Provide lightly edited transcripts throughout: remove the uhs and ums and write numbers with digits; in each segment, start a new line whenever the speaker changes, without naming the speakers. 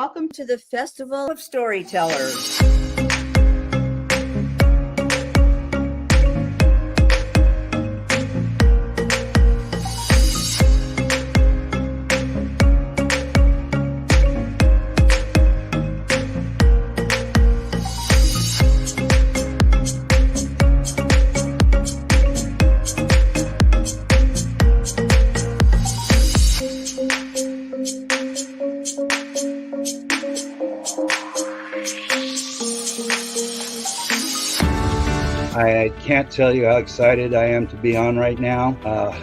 welcome to the Festival of Storytellers.
I can't tell you how excited I am to be on right now.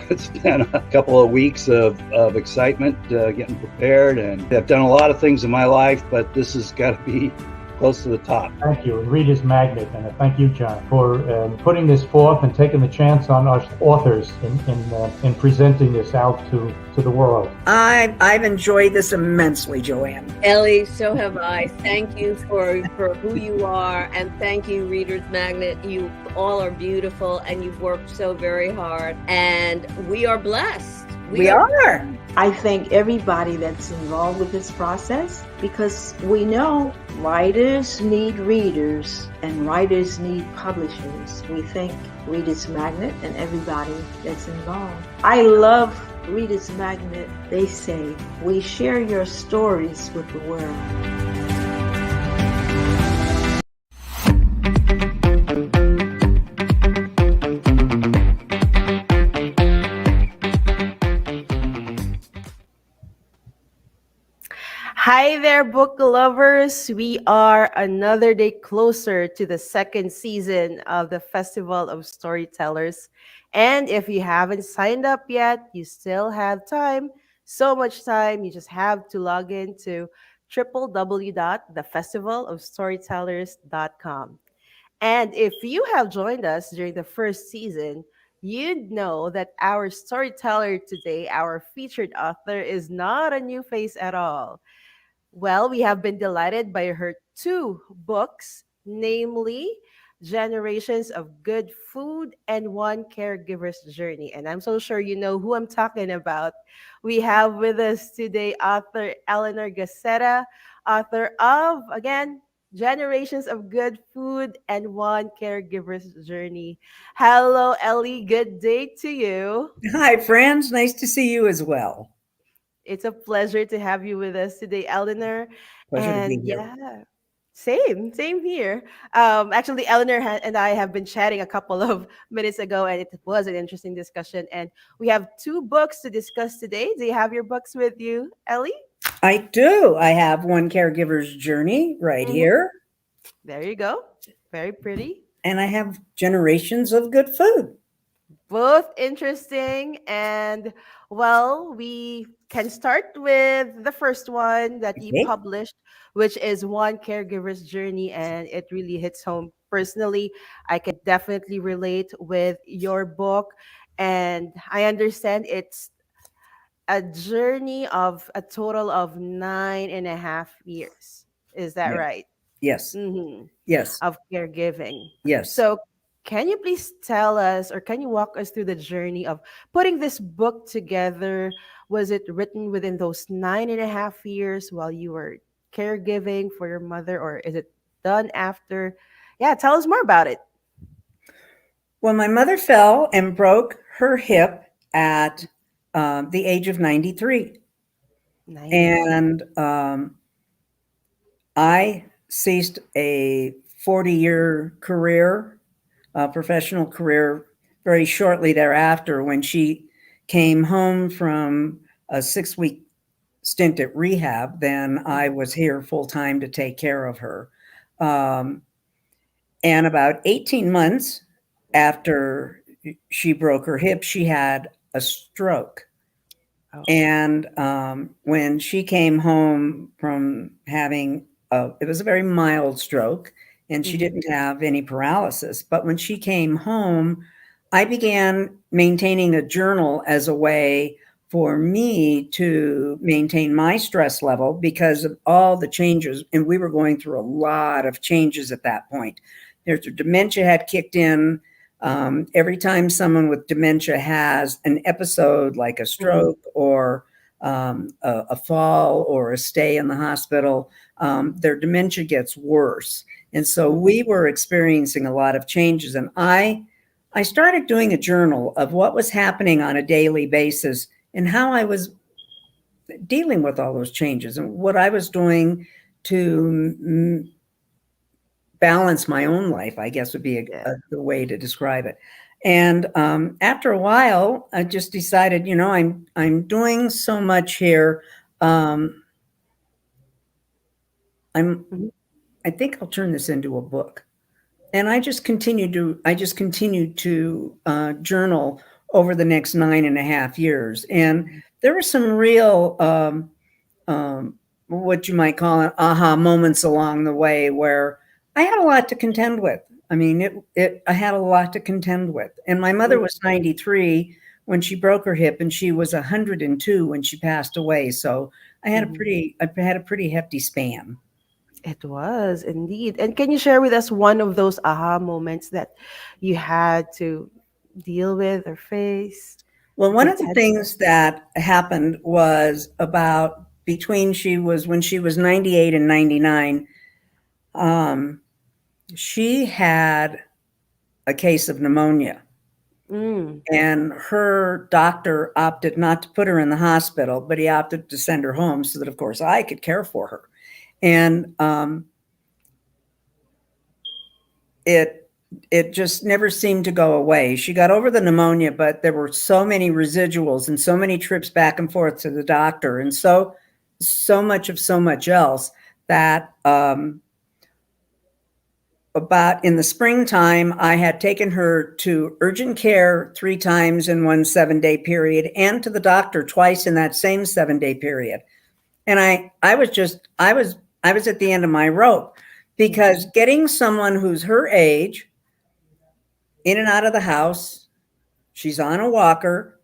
It's been a couple of weeks of excitement getting prepared, and I've done a lot of things in my life, but this has got to be close to the top.
Thank you, ReadersMagnet, and thank you, John, for putting this forth and taking the chance on our authors in presenting this out to the world.
I've enjoyed this immensely, Joanne.
Ellie, so have I. Thank you for who you are, and thank you, ReadersMagnet. You all are beautiful, and you've worked so very hard, and we are blessed.
We are.
I thank everybody that's involved with this process, because we know writers need readers and writers need publishers. We thank ReadersMagnet and everybody that's involved. I love ReadersMagnet. They say, we share your stories with the world.
Hi there, book lovers. We are another day closer to the second season of the Festival of Storytellers. And if you haven't signed up yet, you still have time. So much time. You just have to log in to www.thefestivalofstorytellers.com. And if you have joined us during the first season, you'd know that our storyteller today, our featured author, is not a new face at all. Well, we have been delighted by her two books, namely Generations of Good Food and One Caregiver's Journey. And I'm so sure you know who I'm talking about. We have with us today author Eleanor Gaccetta, author of, again, Generations of Good Food and One Caregiver's Journey. Hello, Ellie. Good day to you.
Hi, friends. Nice to see you as well.
It's a pleasure to have you with us today, Eleanor.
Pleasure to be
And
here.
yeah, same here. Actually, Eleanor and I have been chatting a couple of minutes ago, and it was an interesting discussion. And we have two books to discuss today. Do you have your books with you, Ellie?
I do. I have One Caregiver's Journey right here.
There you go. Very pretty.
And I have Generations of Good Food.
Both interesting. And well, we can start with the first one that you published, which is One Caregiver's Journey. And it really hits home personally. I can definitely relate with your book. And I understand it's a journey of a total of 9.5 years. Is that right?
Yes.
Mm-hmm.
Yes.
Of caregiving.
Yes.
So can you please tell us, or can you walk us through the journey of putting this book together? Was it written within those 9.5 years while you were caregiving for your mother, or is it done after? Yeah, tell us more about it.
Well, my mother fell and broke her hip at the age of 93.
Nice.
And I ceased a 40-year career, professional career, very shortly thereafter when she came home from a 6-week stint at rehab. Then I was here full time to take care of her. And about 18 months after she broke her hip, she had a stroke. Oh. And when she came home from having it was a very mild stroke, and she didn't have any paralysis. But when she came home, I began maintaining a journal as a way for me to maintain my stress level because of all the changes. And we were going through a lot of changes at that point. There's dementia had kicked in. Every time someone with dementia has an episode like a stroke or a fall or a stay in the hospital, their dementia gets worse. And so we were experiencing a lot of changes. And I started doing a journal of what was happening on a daily basis and how I was dealing with all those changes and what I was doing to balance my own life, I guess would be the way to describe it. And after a while, I just decided, I'm doing so much here. I think I'll turn this into a book. And I just continued to journal over the next 9.5 years. And there were some real, what you might call it, aha moments along the way where I had a lot to contend with. I mean, I had a lot to contend with. And my mother was 93 when she broke her hip, and she was 102 when she passed away. So I had a pretty hefty span.
It was indeed. And can you share with us one of those aha moments that you had to deal with or face?
Well, one of the things that happened was about when she was 98 and 99, she had a case of pneumonia. And her doctor opted not to put her in the hospital, but he opted to send her home so that, of course, I could care for her. And it just never seemed to go away. She got over the pneumonia, but there were so many residuals and so many trips back and forth to the doctor and so much else that about in the springtime, I had taken her to urgent care 3 times in one 7-day period and to the doctor twice in that same 7-day period. And I was at the end of my rope, because getting someone who's her age in and out of the house, she's on a walker,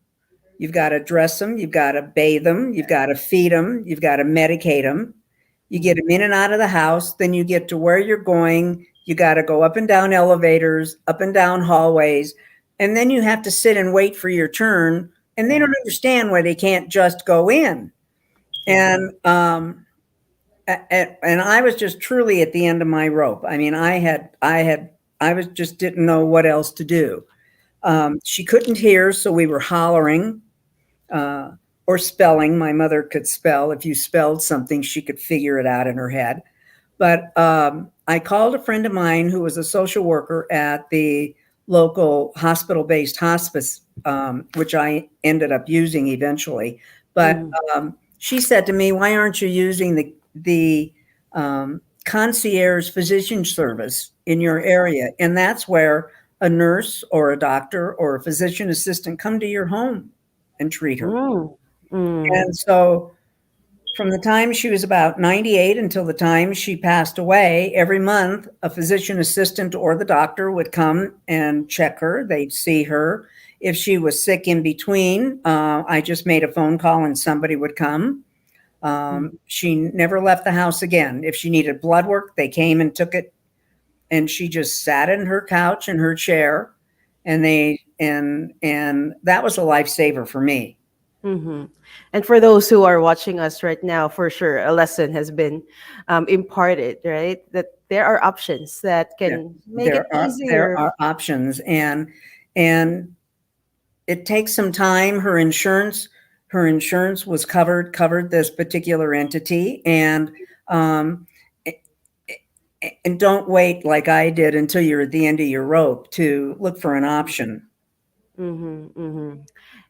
you've got to dress them, you've got to bathe them, you've got to feed them, you've got to medicate them. You get them in and out of the house, then you get to where you're going. You got to go up and down elevators, up and down hallways, and then you have to sit and wait for your turn. And they don't understand why they can't just go in. And I was just truly at the end of my rope. I mean, just didn't know what else to do. She couldn't hear, so we were hollering or spelling. My mother could spell. If you spelled something, she could figure it out in her head. But I called a friend of mine who was a social worker at the local hospital-based hospice, which I ended up using eventually. But she said to me, "Why aren't you using the concierge physician service in your area?" And that's where a nurse or a doctor or a physician assistant come to your home and treat her. And so from the time she was about 98 until the time she passed away, every month a physician assistant or the doctor would come and check her. They'd see her. If she was sick in between, I just made a phone call and somebody would come. She never left the house again. If she needed blood work, they came and took it, and she just sat in her couch in her chair, and that was a lifesaver for me.
And for those who are watching us right now, for sure, a lesson has been imparted, right? That there are options that can make it easier.
There are options, and it takes some time. Her insurance was covered this particular entity, and don't wait like I did until you're at the end of your rope to look for an option.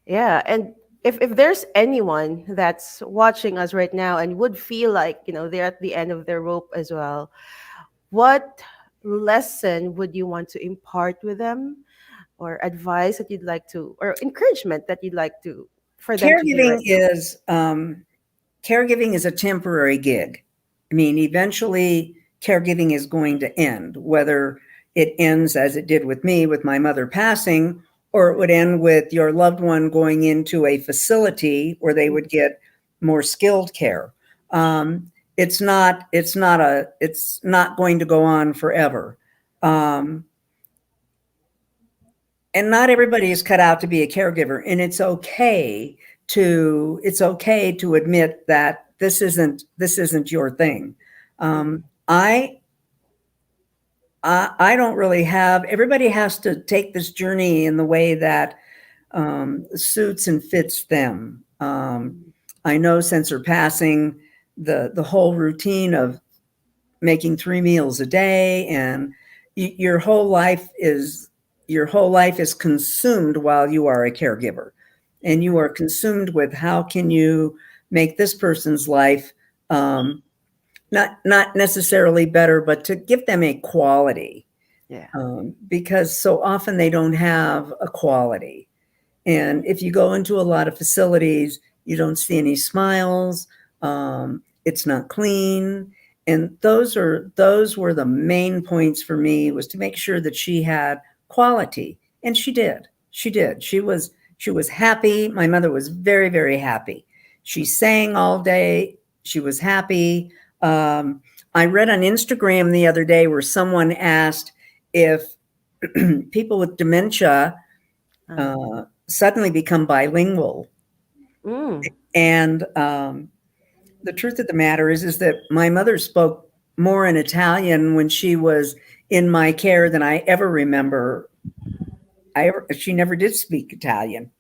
Yeah, and if there's anyone that's watching us right now and would feel like, they're at the end of their rope as well, what lesson would you want to impart with them, or advice that you'd like to, or encouragement that you'd like to, for them to do?
Caregiving is a temporary gig. I mean, eventually caregiving is going to end, whether it ends as it did with me with my mother passing, or it would end with your loved one going into a facility where they would get more skilled care. It's not going to go on forever. And not everybody is cut out to be a caregiver, and it's okay it's okay to admit that this isn't your thing. I I don't really have. Everybody has to take this journey in the way that suits and fits them. I know since surpassing the whole routine of making 3 meals a day, and your whole life is consumed while you are a caregiver, and you are consumed with how can you make this person's life not necessarily better, but to give them a quality,
Yeah.
because so often they don't have a quality. And if you go into a lot of facilities, you don't see any smiles. It's not clean. And those were the main points for me, was to make sure that she had quality. And she did. She did. She was happy. My mother was very, very happy. She sang all day. She was happy. I read on Instagram the other day where someone asked if people with dementia suddenly become bilingual.
Mm.
And the truth of the matter is that my mother spoke more in Italian when she was in my care than I ever remember. She never did speak Italian,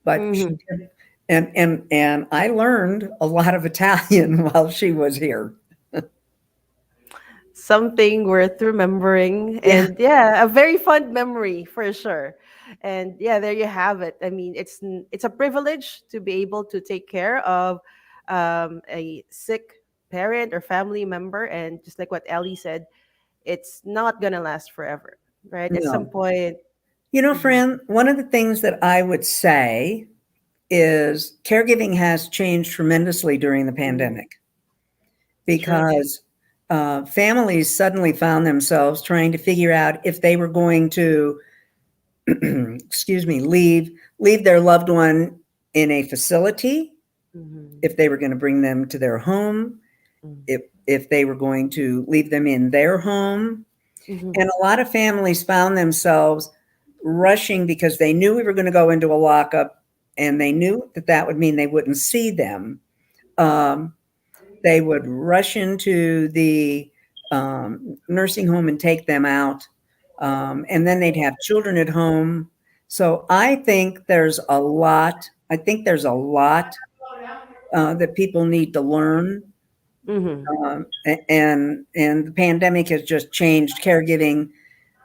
but she
Mhm.
did. And I learned a lot of Italian while she was here.
Something worth remembering,
Yeah,
and yeah, a very fond memory for sure. And yeah, there you have it. I mean, it's a privilege to be able to take care of a sick parent or family member, and just like what Ellie said, it's not gonna last forever, right? At some
no.
point. Mhm.
Fran, one of the things that I would say is caregiving has changed tremendously during the
Mhm.
pandemic,
It's true.
because families suddenly found themselves trying to figure out if they were going to, excuse me, leave their loved one in a facility,
Mhm.
if they were going to bring them to their home,
Mhm.
if they were going to leave them in their home.
Mhm.
And a lot of families found themselves rushing because they knew we were going to go into a lockup, and they knew that that would mean they wouldn't see them. Um, they would rush into the nursing home and take them out. And then they'd have children at home. So I think there's a lot that people need to learn.
Mhm.
And the pandemic has just changed caregiving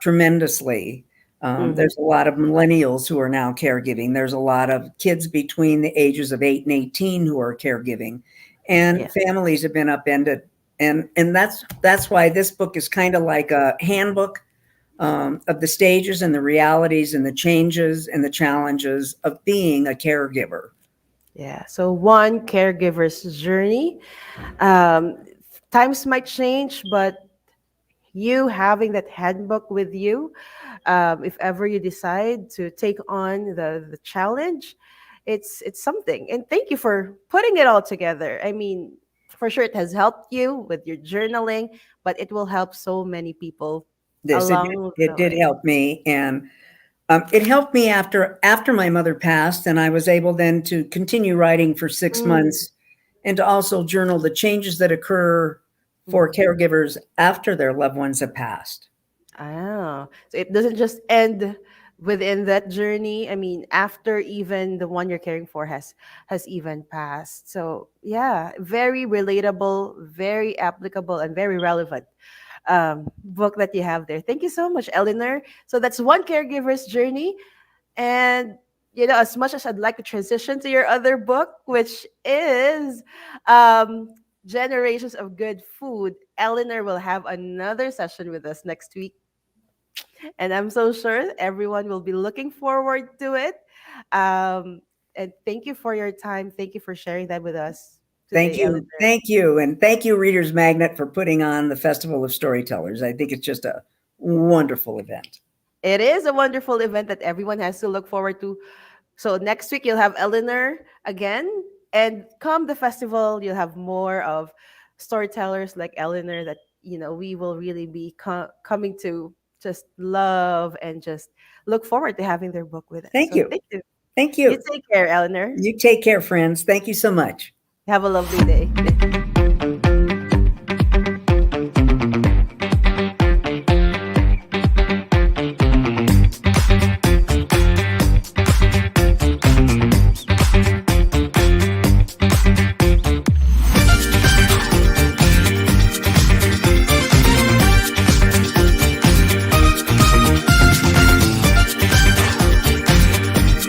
tremendously.
Mhm.
There's a lot of millennials who are now caregiving. There's a lot of kids between the ages of 8 and 18 who are caregiving, and
Yes.
families have been upended. And that's why this book is kind of like a handbook of the stages and the realities and the changes and the challenges of being a caregiver.
Yeah. So one caregiver's journey. Um, Times might change, but you having that handbook with you, if ever you decide to take on the challenge, it's something. And thank you for putting it all together. I mean, for sure it has helped you with your journaling, but it will help so many people
This
along
it
the
did
way.
help me, and it helped me after my mother passed, and I was able then to continue writing for 6 months, and to also journal the changes that occur for
Mm-hmm.
caregivers after their loved ones have passed.
Ah, so it doesn't just end within that journey. I mean, after even the one you're caring for has even passed. So yeah, very relatable, very applicable, and very relevant book that you have there. Thank you so much, Eleanor. So that's one caregiver's journey. And as much as I'd like to transition to your other book, which is um, Generations of Good Food, Eleanor will have another session with us next week, and I'm so sure everyone will be looking forward to it. Um, and thank you for your time. Thank you for sharing that with us
Thank
today,
you.
Eleanor.
Thank you. And thank you, Reader's Magnet, for putting on the Festival of Storytellers. I think it's just a wonderful event.
It is a wonderful event that everyone has to look forward to. So next week you'll have Eleanor again, and come the festival, you'll have more of storytellers like Eleanor that we will really be coming to just love and just look forward to having their book with us.
Thank
So
you.
thank you.
Thank
You
you.
take care, Eleanor.
You take care, friends. Thank you so much.
Have a lovely day.